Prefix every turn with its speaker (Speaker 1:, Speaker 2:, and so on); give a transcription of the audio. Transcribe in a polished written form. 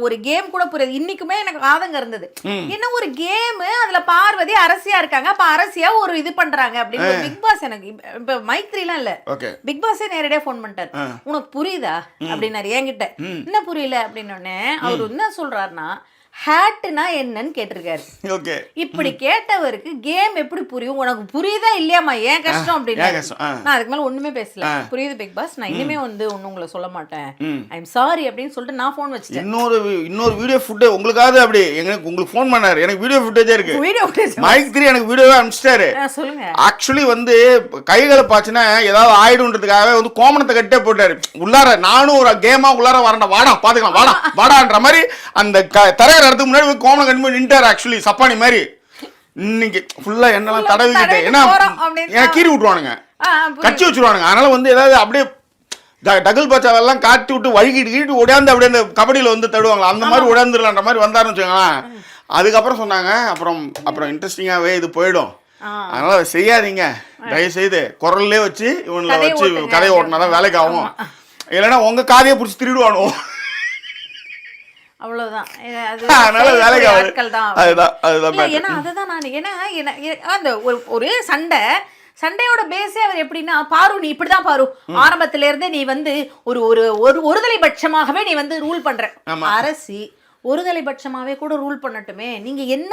Speaker 1: ஒரு கேம் கூட புரியாது. இன்னைக்குமே எனக்கு ஆதங்கம் இருந்தது. என்ன ஒரு கேம், அதுல பார்வதி அரசியா இருக்காங்க, அப்ப அரசியா ஒரு இது பண்றாங்க அப்படின்னு. பிக் பாஸ் எனக்கு இப்ப மைத்ரிலாம் இல்ல, பிக் பாஸே நேரடியா போன் பண்ணிட்டாரு. உனக்கு புரியுதா அப்படின்னாரு என்கிட்ட. என்ன புரியல அப்படின்னு உடனே அவரு என்ன சொல்றாருன்னா, ஹேட்னா என்னன்னு கேட்டிருக்காரு. இப்படி கேட்டவருக்கு கேம் எப்படி புரியும், உனக்கு புரியுதா இல்லையாமா, ஏன் கஷ்டம் அப்படின்னு. நான் அதுக்கு மேல ஒண்ணுமே பேசல. புரியுது பிக் பாஸ், நான் இனிமே வந்து ஒண்ணு உங்களை சொல்ல மாட்டேன், ஐ எம் சாரி அப்படின்னு சொல்லிட்டு நான் போன் வச்சிட்டேன்.
Speaker 2: இன்னொரு வீடியோ ஃபுட்டேஜ் உங்களுக்காக அப்படி உங்களுக்கு ஃபோன் பண்ணாரு. எனக்கு வீடியோ ஃபுட்டேஜே இருக்கு. மைக் 3 எனக்கு வீடியோவே அனுப்பிச்சிட்டாரு.
Speaker 1: சொல்லுங்க.
Speaker 2: ஆக்சுவலி வந்து கைகளை பாச்சுன்னா ஏதாவது ஆயிடும்ன்றதுக்காகவே வந்து கோமணத்தை கட்டே போட்டாரு. உள்ளார நானும் ஒரு கேமா உள்ளார வரேன், வாடா பாத்துக்கலாம், வாடான்ற மாதிரி அந்த தர இடத்துக்கு முன்னாடி கோமணம் கட்டி போய் நின்றாரு. ஆக்சுவலி சப்பானி மாதிரி இன்னைக்கு ஃபுல்லா என்னெல்லாம் தடவிக்கிட்டு, ஏன்னா எனக்கு கீறி விட்டுருவானுங்க, கட்சி வச்சுருவானுங்க. அதனால வந்து ஏதாவது அப்படியே டகுல் பாச்சாவெல்லாம் காட்டி விட்டு வழுகிட்டு ஓடியாந்து அப்படியே அந்த கபடியில் வந்து தடுவாங்களா, அந்த மாதிரி ஓடியாந்துடலான்ற மாதிரி வந்தாருன்னு வச்சுக்கோங்களேன். அதுக்கப்புறம் சொன்னாங்க, அப்புறம் இன்ட்ரெஸ்டிங்காகவே இது போயிடும், அதனால அதை செய்யாதீங்க தயவு செய்து, குரல்லே வச்சு இவனை வச்சு கதையை ஓட்டினாதான் வேலைக்கு ஆகும், இல்லைன்னா உங்க காதையை பிடிச்சி திருடுவானோ.
Speaker 1: அவ்வளவுதான். அந்த ஒரு சண்டையோட பேஸே அவர் எப்படின்னா, பாரு நீ இப்படிதான் பாரு, ஆரம்பத்தில இருந்தே நீ வந்து ஒருதலை பட்சமாகவே நீ வந்து ரூல் பண்ற. அரசி ஒருதலை பட்சமாவே கூட ரூல் பண்ணட்டுமே, நீங்க என்ன